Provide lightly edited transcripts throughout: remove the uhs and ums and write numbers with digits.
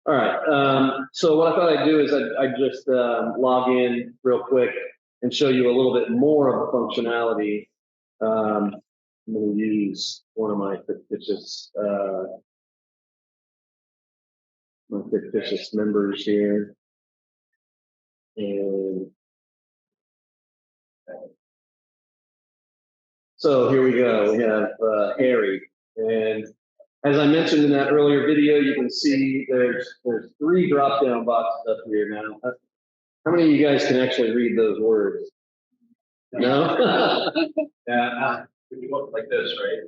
All right. So what I thought I'd do is I'd just log in real quick and show you a little bit more of the functionality. I'm going to use one of my fictitious members here. And so here we go. We have Harry. And as I mentioned in that earlier video, you can see there's 3 drop-down boxes up here now. How many of you guys can actually read those words? No? Yeah, if you look like this, right?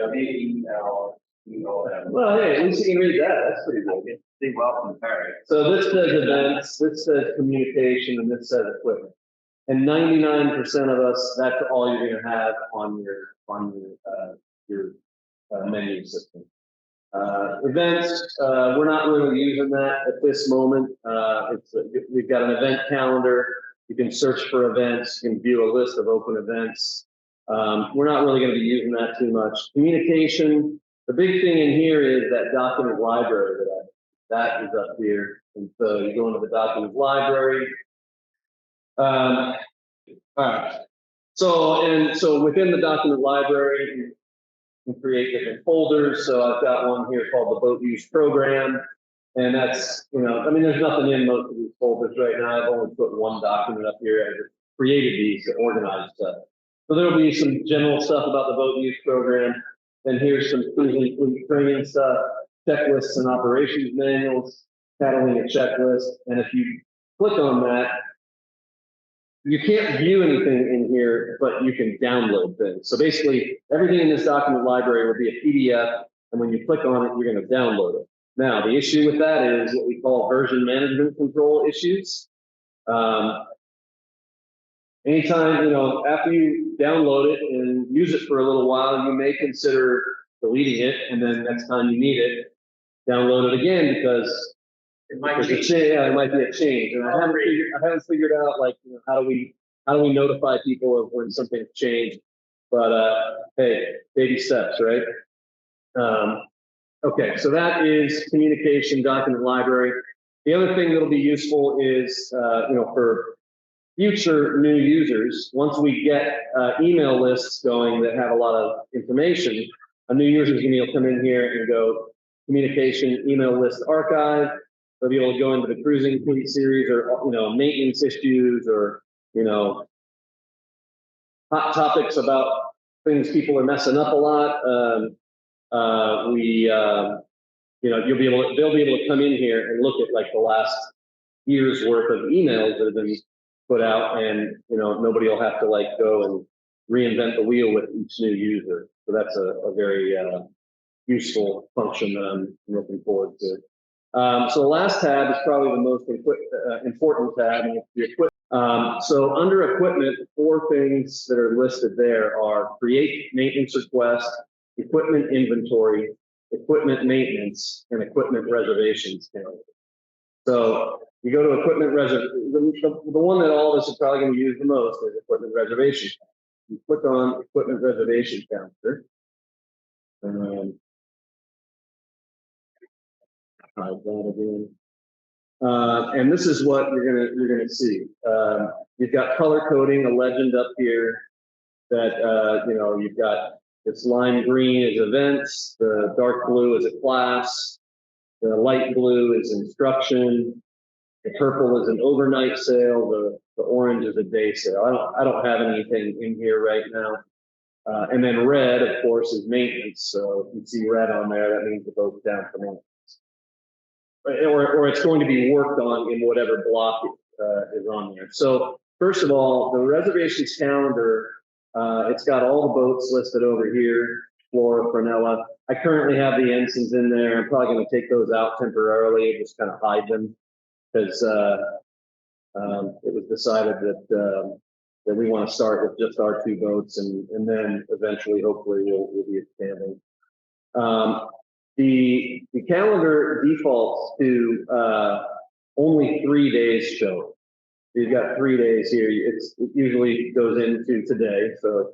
W-E-L-E-O-M. Well, hey, at least you can read that. That's pretty good. Big welcome, Harry. So this says events, this says communication, and this says equipment. And 99% of us, that's all you're going to have on your menu system. Events, we're not really using that at this moment. We've got an event calendar. You can search for events. You can view a list of open events. We're not really going to be using that too much. Communication, the big thing in here is that document library that is up here. And so you go into the document library. All right. So within the document library, you can create different folders. So I've got one here called the boat use program. And that's, there's nothing in most of these folders right now. I've only put one document up here. I just created these to organize stuff. So there'll be some general stuff about the boat use program. And here's some cruising fleet training stuff, checklists and operations manuals, Catalina checklist. And if you click on that, you can't view anything in here, but you can download things. So basically, everything in this document library will be a PDF, and when you click on it, you're going to download it. Now, the issue with that is what we call version management control issues. Anytime, after you download it and use it for a little while, you may consider deleting it, and then next time you need it, download it again because it might be a change. And I haven't figured out how do we notify people of when something's changed. But hey, baby steps, right? Okay, so that is communication document library. The other thing that'll be useful is for future new users, once we get email lists going that have a lot of information, a new user is going to come in here and go communication email list archive. They'll be able to go into the cruising fleet series or maintenance issues or hot topics about things people are messing up a lot. They'll be able to come in here and look at the last year's worth of emails that have been put out, and nobody will have to go and reinvent the wheel with each new user. So that's a very useful function that I'm looking forward to. So the last tab is probably the most important tab, and it's the equipment. So under equipment, 4 things that are listed there are create maintenance request, equipment inventory, equipment maintenance, and equipment reservations. So you go to equipment the one that all of us are probably going to use the most is equipment reservation. You click on equipment reservation counter. And this is what you're gonna see. You've got color coding, a legend up here that you've got this lime green is events, the dark blue is a class, the light blue is instruction, the purple is an overnight sale, the orange is a day sale. I don't have anything in here right now. And then red, of course, is maintenance. So if you see red on there, that means the boat's down for maintenance. Or it's going to be worked on in whatever block is on there. So first of all, the reservations calendar, it's got all the boats listed over here, Flora, Frenella. I currently have the ensigns in there. I'm probably going to take those out temporarily, just kind of hide them, because it was decided that we want to start with just our 2 boats, and then eventually, hopefully, we'll be expanding. The calendar defaults to only 3 days show. You've got 3 days here. It usually goes into today. So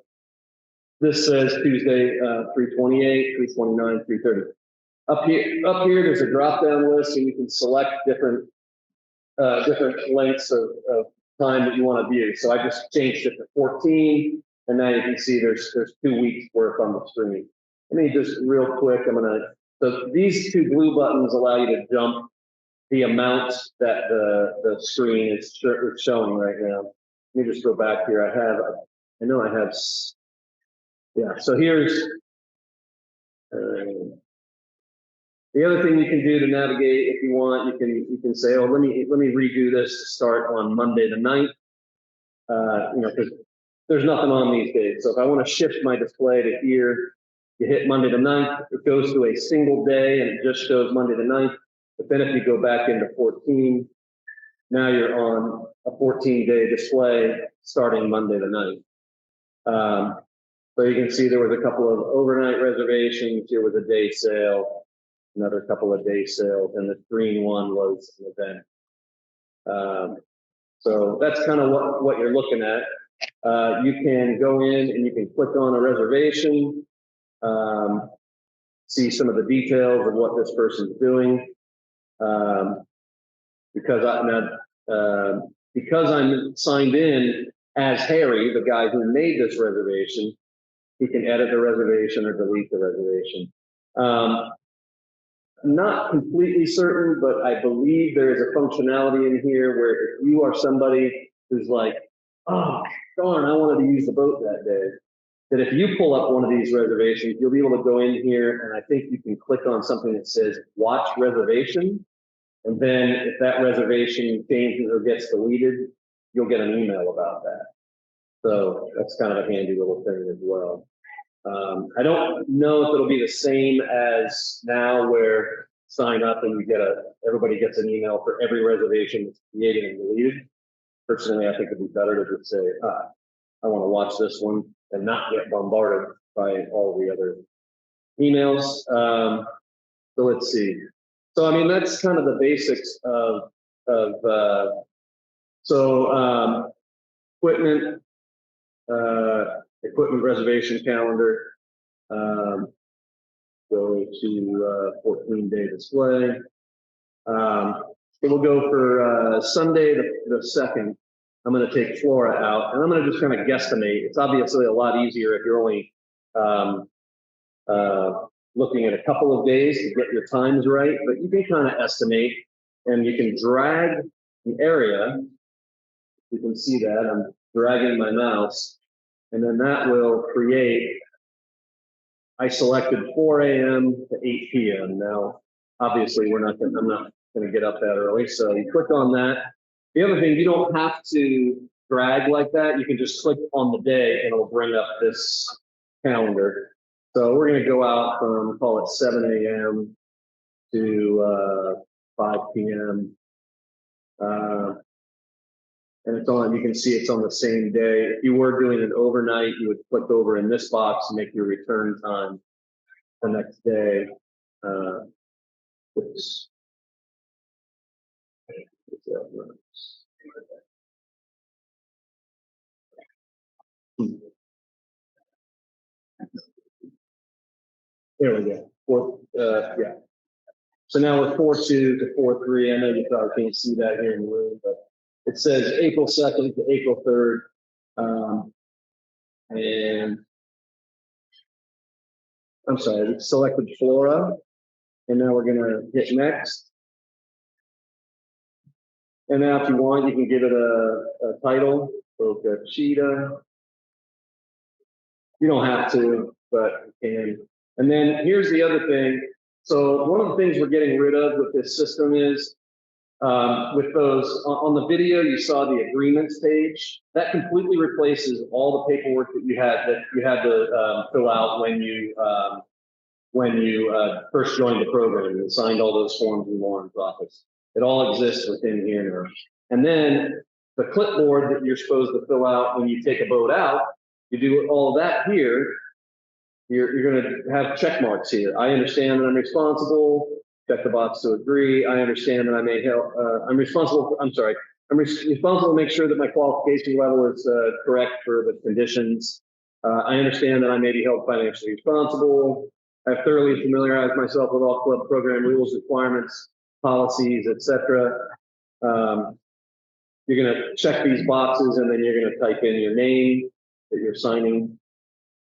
this says Tuesday, 3/28, 3/29, 3/30. Up here, there's a drop-down list, and you can select different lengths of time that you want to view. So I just changed it to 14, and now you can see there's 2 weeks worth on the screen. Let me just real quick, so these two blue buttons allow you to jump the amount that the screen is showing right now. Let me just go back here. Yeah, so here's, the other thing you can do to navigate, if you want, you can say, oh, let me redo this to start on Monday the 9th. Because there's nothing on these days. So if I want to shift my display to here, you hit Monday the 9th, it goes to a single day and it just shows Monday the 9th. But then if you go back into 14, now you're on a 14-day display starting Monday the 9th. So you can see there was a couple of overnight reservations. Here was a day sale, another couple of day sales, and the green one was an event. So that's kind of what you're looking at. You can go in and you can click on a reservation, see some of the details of what this person's doing. Because I'm signed in as Harry, the guy who made this reservation, he can edit the reservation or delete the reservation. Not completely certain, but I believe there is a functionality in here where if you are somebody who's like, oh, darn, I wanted to use the boat that day, that if you pull up one of these reservations, you'll be able to go in here and I think you can click on something that says watch reservation. And then if that reservation changes or gets deleted, you'll get an email about that. So that's kind of a handy little thing as well. I don't know if it'll be the same as now where sign up and everybody gets an email for every reservation that's created and deleted. Personally, I think it'd be better to just say, I want to watch this one and not get bombarded by all the other emails. So let's see. So, I mean, that's kind of the basics of equipment reservation calendar. Go to 14-day display. We'll go for Sunday the 2nd. I'm going to take Flora out, and I'm going to just kind of guesstimate. It's obviously a lot easier if you're only looking at a couple of days to get your times right, but you can kind of estimate, and you can drag the area. You can see that I'm dragging my mouse, and then that will create. I selected 4 a.m. to 8 p.m. Now, obviously, I'm not going to get up that early, so you click on that. The other thing, you don't have to drag like that. You can just click on the day, and it'll bring up this calendar. So we're going to go out from, call it 7 a.m. to 5 p.m. And it's on, you can see it's on the same day. If you were doing an overnight, you would click over in this box and make your return time the next day. There we go. Yeah. So now we're 4-2 to 4-3. I know you probably can't see that here in the room, but it says April 2nd to April 3rd. And I'm sorry, we selected Flora. And now we're going to hit next. And now if you want, you can give it a title, Boca Cheetah. You don't have to, but you can. And then here's the other thing. So one of the things we're getting rid of with this system is with those on the video, you saw the agreements page. That completely replaces all the paperwork that you had to fill out when you first joined the program and signed all those forms in Lauren's office. It all exists within here now. And then the clipboard that you're supposed to fill out when you take a boat out, you do all of that here. You're going to have check marks here. I understand that I'm responsible. Check the box to agree. I understand that I may help. I'm responsible to make sure that my qualification level is correct for the conditions. I understand that I may be held financially responsible. I've thoroughly familiarized myself with all club program rules, requirements, policies, etc. You're going to check these boxes, and then you're going to type in your name that you're signing,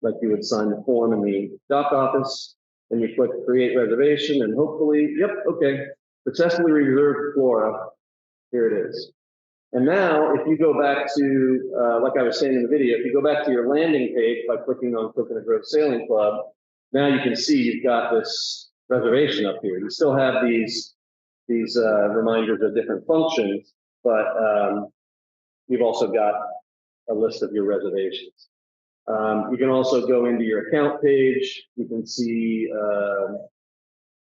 like you would sign the form in the doc office. And you click create reservation, and hopefully, yep, okay, successfully reserved Flora. Here it is. And now, if you go back to, like I was saying in the video, if you go back to your landing page by clicking on Coconut Grove Sailing Club, now you can see you've got this reservation up here. You still have these reminders of different functions, but you've also got a list of your reservations. You can also go into your account page. You can see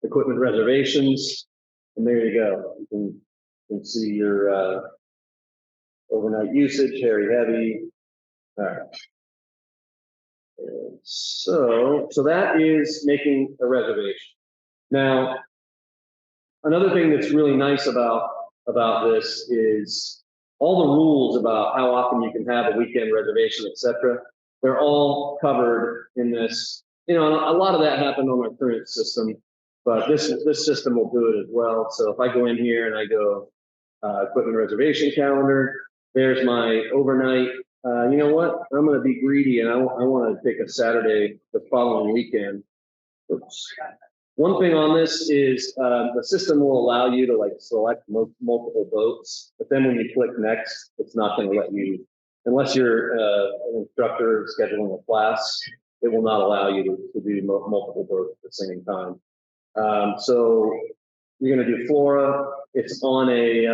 equipment reservations, and there you go. You can see your overnight usage, hairy heavy. All right. And so that is making a reservation. Now, another thing that's really nice about this is all the rules about how often you can have a weekend reservation, etc. They're all covered in this. You know, a lot of that happened on our current system, but this system will do it as well. So if I go in here and I go equipment reservation calendar, there's my overnight. You know what? I'm going to be greedy, and I want to take a Saturday the following weekend. Oops. One thing on this is the system will allow you to like select multiple boats, but then when you click next, it's not going to let you, unless you're an instructor scheduling a class, it will not allow you to do multiple boats at the same time. So you're going to do Flora. It's on a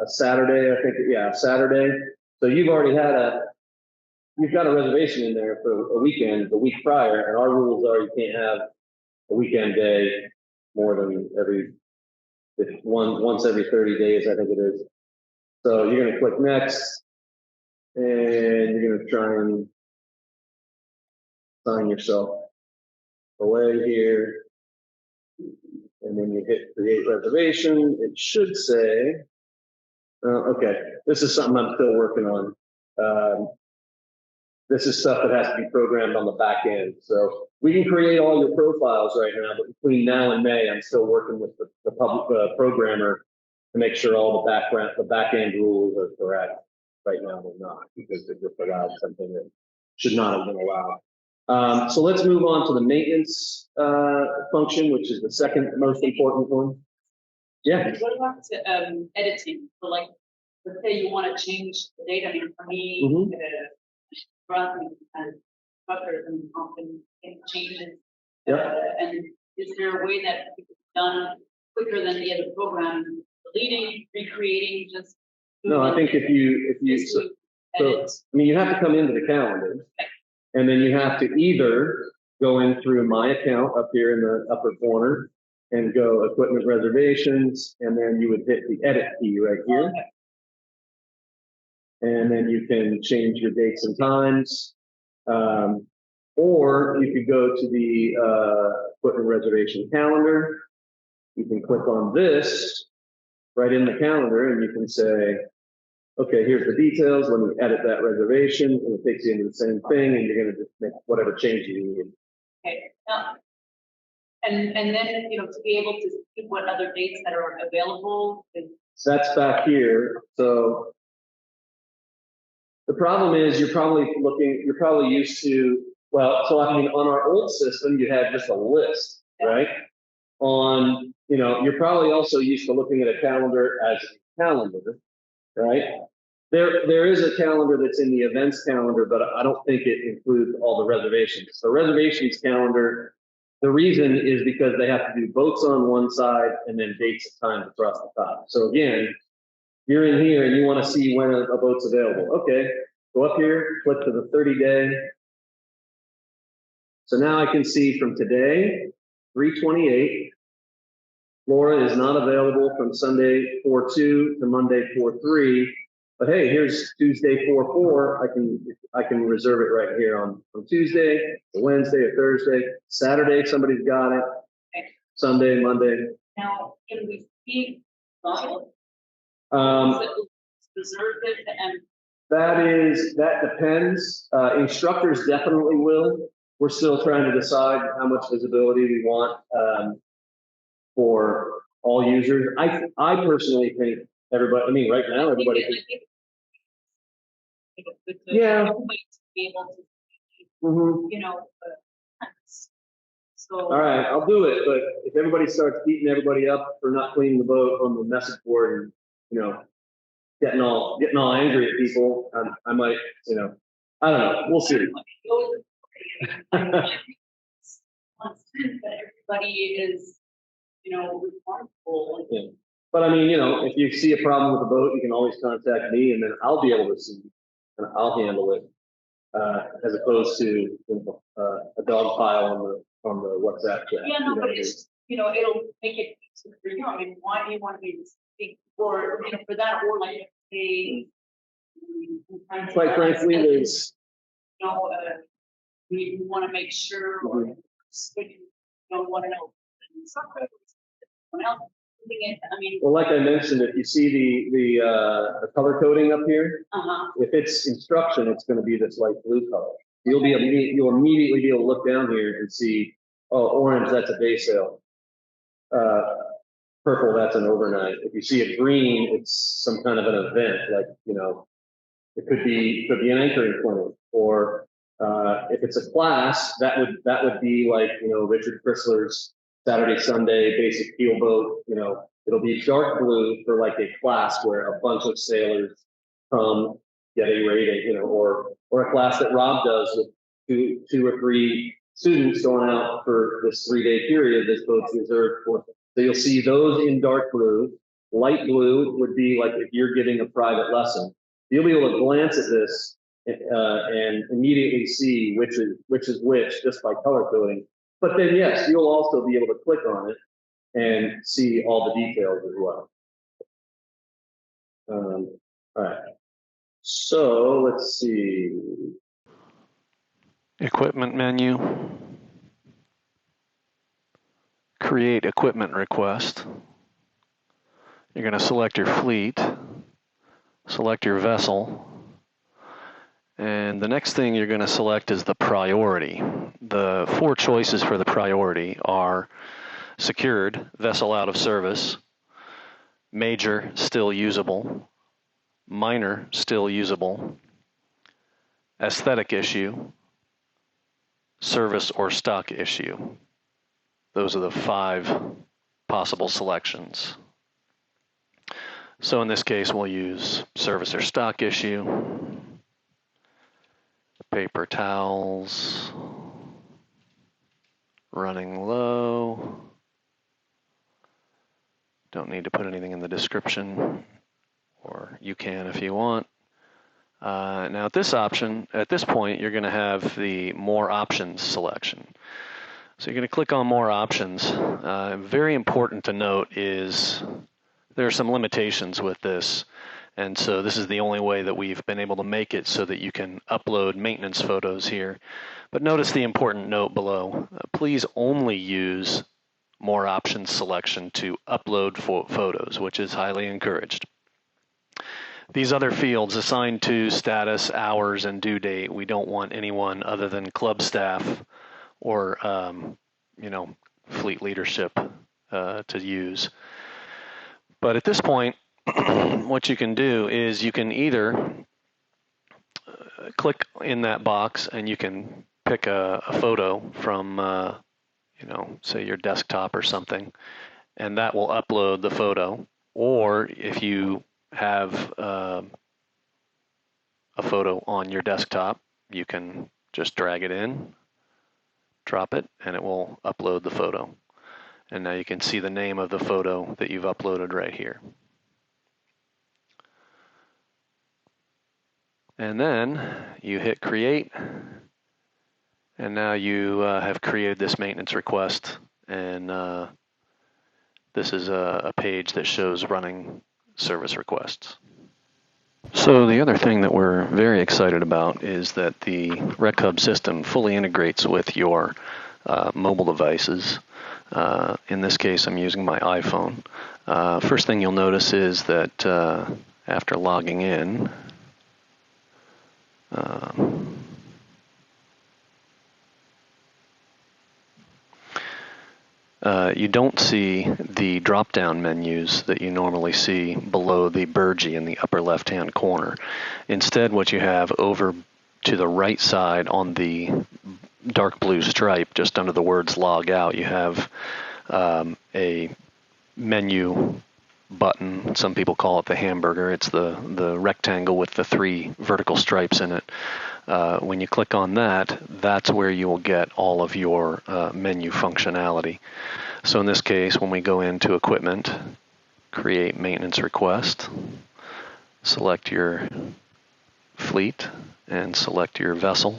Saturday, I think. Yeah, Saturday. So you've already had you've got a reservation in there for a weekend the week prior, and our rules are you can't have a weekend day more than once every 30 days, I think it is. So you're going to click next, and you're going to try and sign yourself away here. And then you hit create reservation. It should say, okay, this is something I'm still working on. This is stuff that has to be programmed on the back end. So we can create all your profiles right now, but between now and May, I'm still working with the public programmer to make sure all the back end rules are correct. Right now, they're not, because they just allowed something that should not have been allowed. So let's move on to the maintenance function, which is the second most important one. Yeah. What about editing? So like, let's say you want to change the date. I mean, for me, running and buffers and often changes. Yeah. And is there a way that it's done quicker than the other program? Deleting, recreating, just. No, I think if you so, I mean, you have to come into the calendar, and then you have to either go in through my account up here in the upper corner and go equipment reservations, and then you would hit the edit key right here. Okay. And then you can change your dates and times. Or you could go to the equipment reservation calendar. You can click on this right in the calendar, and you can say, okay, here's the details. Let me edit that reservation, and it takes you into the same thing, and you're going to just make whatever changes you need. Okay. And then, you know, to be able to see what other dates that are available. That's back here. So the problem is you're probably used to, well, so I mean, on our old system, you had just a list, right? On, you know, you're probably also used to looking at a calendar as a calendar, right? There is a calendar that's in the events calendar, but I don't think it includes all the reservations. So reservations calendar, the reason is because they have to do boats on one side and then dates and times across the top. So again, you're in here and you want to see when a boat's available. Okay, go up here, click to the 30-day. So now I can see from today, 3/28, Flora is not available from Sunday 4/2 to Monday 4/3. But hey, here's Tuesday 4/4. I can reserve it right here on Tuesday, or Wednesday, or Thursday, Saturday. Somebody's got it. Sunday, Monday. Now, can we see it? Reserved it and that depends. Instructors definitely will. we're still trying to decide how much visibility we want, for all users. I personally think everybody, I mean, right now, everybody, Yeah. Everybody to be able to, Mhm. you know, so. All right, I'll do it, but if everybody starts beating everybody up for not cleaning the boat on the message board and, you know, getting all angry at people, I might, you know, I don't know, we'll see. But everybody is, you know, responsible. Yeah. But I mean, you know, if you see a problem with the boat, you can always contact me and then I'll be able to see and I'll handle it. As opposed to, you know, a dog pile on the WhatsApp chat. Yeah, no, but it's, you know, it'll make it easier for you. I mean, why do you want to be this big, or, you know, for that, or like, a. Quite frankly, there's, You know, we want to make sure, or, you don't want to know. Someone else putting it, I mean. well, like I mentioned, if you see the color coding up here, if it's instruction, it's going to be this light blue color. You'll immediately be able to look down here and see, oh, orange, that's a day sail. Purple, that's an overnight. If you see a green, it's some kind of an event, like, you know, it could be an anchoring clinic, or if it's a class, that would be like, you know, Richard Chrysler's Saturday, Sunday basic keel boat. You know, it'll be dark blue for like a class where a bunch of sailors come get a rating, you know, or a class that Rob does with two or three students going out for this 3-day period. This boat's reserved for. So you'll see those in dark blue. Light blue would be like if you're giving a private lesson. You'll be able to glance at this and immediately see which is which just by color coding. But then, yes, you'll also be able to click on it and see all the details as well. All right. So let's see. Equipment menu. Create equipment request. You're going to select your fleet, select your vessel, and the next thing you're going to select is the priority. The 4 choices for the priority are secured, vessel out of service, major, still usable, minor, still usable, aesthetic issue, service or stock issue. Those are the 5 possible selections. So in this case, we'll use service or stock issue, paper towels, running low. Don't need to put anything in the description, or you can if you want. Now at this point, you're going to have the more options selection. So you're going to click on more options. Very important to note is there are some limitations with this. And so this is the only way that we've been able to make it so that you can upload maintenance photos here. But notice the important note below. Please only use more options selection to upload photos, which is highly encouraged. These other fields assigned to status, hours, and due date, we don't want anyone other than club staff or you know, fleet leadership to use. But at this point, what you can do is you can either click in that box and you can pick a photo from, you know, say your desktop or something, and that will upload the photo. Or if you have a photo on your desktop, you can just drag it in, drop it, and it will upload the photo. And now you can see the name of the photo that you've uploaded right here. And then you hit create, and now you have created this maintenance request, and this is a page that shows running service requests. So the other thing that we're very excited about is that the RecHub system fully integrates with your mobile devices. In this case, I'm using my iPhone. First thing you'll notice is that after logging in, you don't see the drop-down menus that you normally see below the Burgie in the upper left-hand corner. Instead, what you have over to the right side on the dark blue stripe, just under the words log out, you have a menu button. Some people call it the hamburger. It's the rectangle with the 3 vertical stripes in it. When you click on that, that's where you will get all of your menu functionality. So in this case, when we go into equipment, create maintenance request, select your fleet and select your vessel.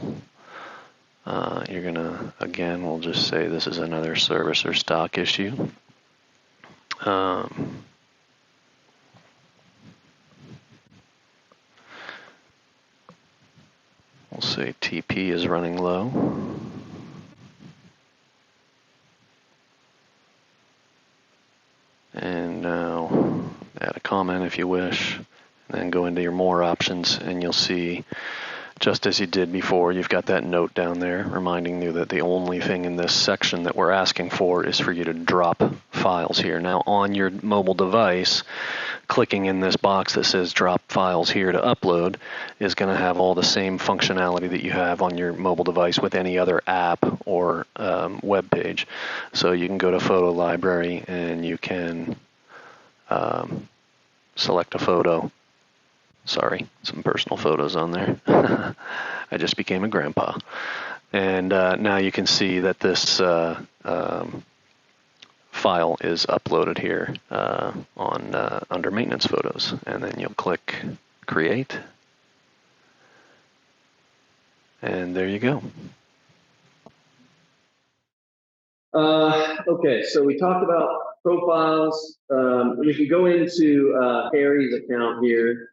You're gonna, again, we'll just say this is another service or stock issue. We'll say TP is running low. And now add a comment if you wish, and then go into your more options, and you'll see, just as you did before, you've got that note down there reminding you that the only thing in this section that we're asking for is for you to drop files here. Now on your mobile device, clicking in this box that says drop files here to upload is going to have all the same functionality that you have on your mobile device with any other app or web page. So you can go to Photo Library and you can select a photo. Sorry, some personal photos on there. I just became a grandpa. And now you can see that this file is uploaded here on under maintenance photos. And then you'll click create. And there you go. Okay, so we talked about profiles. We can go into Harry's account here,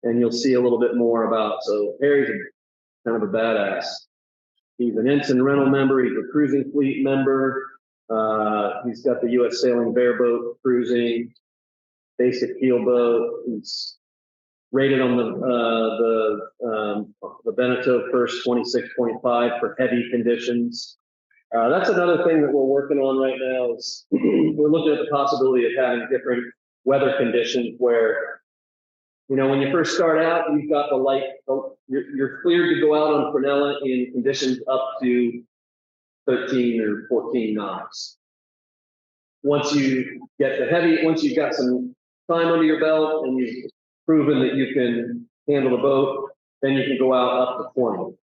and you'll see a little bit more about. So Harry's kind of a badass. He's an ensign rental member. He's a cruising fleet member. He's got the U.S. Sailing Bareboat cruising, basic keelboat. He's rated on the Beneteau First 26.5 for heavy conditions. That's another thing that we're working on right now is we're looking at the possibility of having different weather conditions where, you know, when you first start out, you've got the light, you're cleared to go out on Prunella in conditions up to 13 or 14 knots. Once you get the heavy, once you've got some time under your belt and you've proven that you can handle the boat, then you can go out up to 20.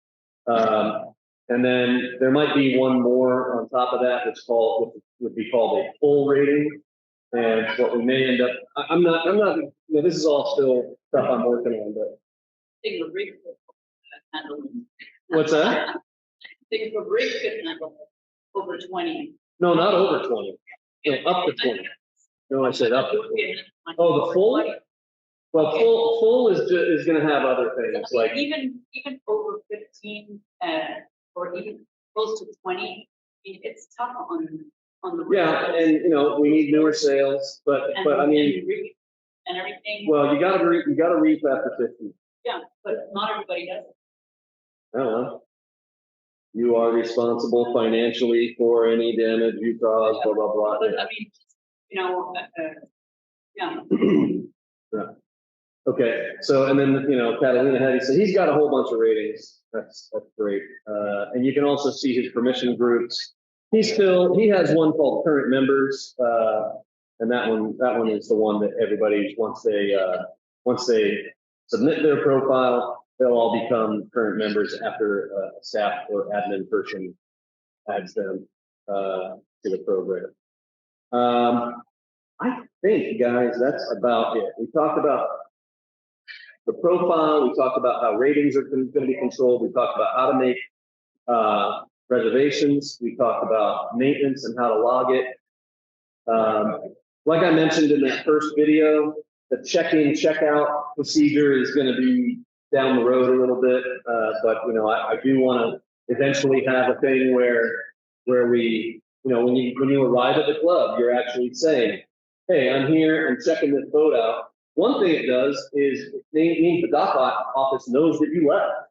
And then there might be one more on top of that that's called, would be called a full rating. And what we may end up, I'm not, you know, this is all still stuff I'm working on, but. Think of rig handle. What's that? Think of rig could handle over 20. No, not over 20. No, up to 20. No, I said up to 20. Oh, the full? Well, full is going to have other things like even over 15 or even close to 20. It's tough on the yeah, and you know we need newer sails, but I mean and everything. Well, you got to reef after 50. Yeah, but not everybody does it. I don't know. You are responsible financially for any damage you cause. Yeah. Blah blah blah. But, I mean, you know, yeah. Yeah. Okay, so and then you know Catalina Heady, so he's got a whole bunch of ratings. That's great, and you can also see his permission groups. He has one called current members, and that one is the one that everybody once they submit their profile, they'll all become current members after a staff or admin person adds them to the program. I think, guys, that's about it. We talked about the profile. We talked about how ratings are going to be controlled. We talked about how to make reservations. We talked about maintenance and how to log it. Like I mentioned in that first video, the check-in, check-out procedure is going to be down the road a little bit, but you know, I do want to eventually have a thing where we, you know, when you arrive at the club, you're actually saying, "Hey, I'm here. I'm checking this boat out." One thing it does is it means the dock office knows that you left.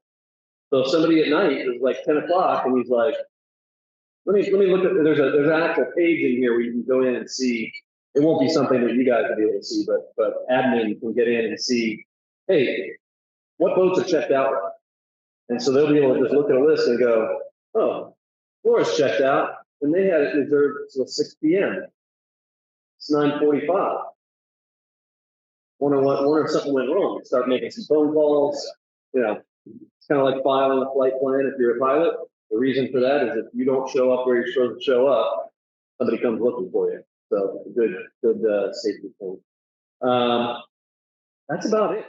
So if somebody at night is like 10 o'clock and he's like, let me look at, there's an actual page in here where you can go in and see. It won't be something that you guys will be able to see, but admin can get in and see, hey, what boats are checked out? And so they'll be able to just look at a list and go, oh, Florida's checked out, and they had it reserved till 6 p.m. It's 9:45. Wonder if something went wrong. Start making some phone calls. You know, it's kind of like filing a flight plan if you're a pilot. The reason for that is if you don't show up where you're supposed to show up, somebody comes looking for you. So good safety thing. That's about it.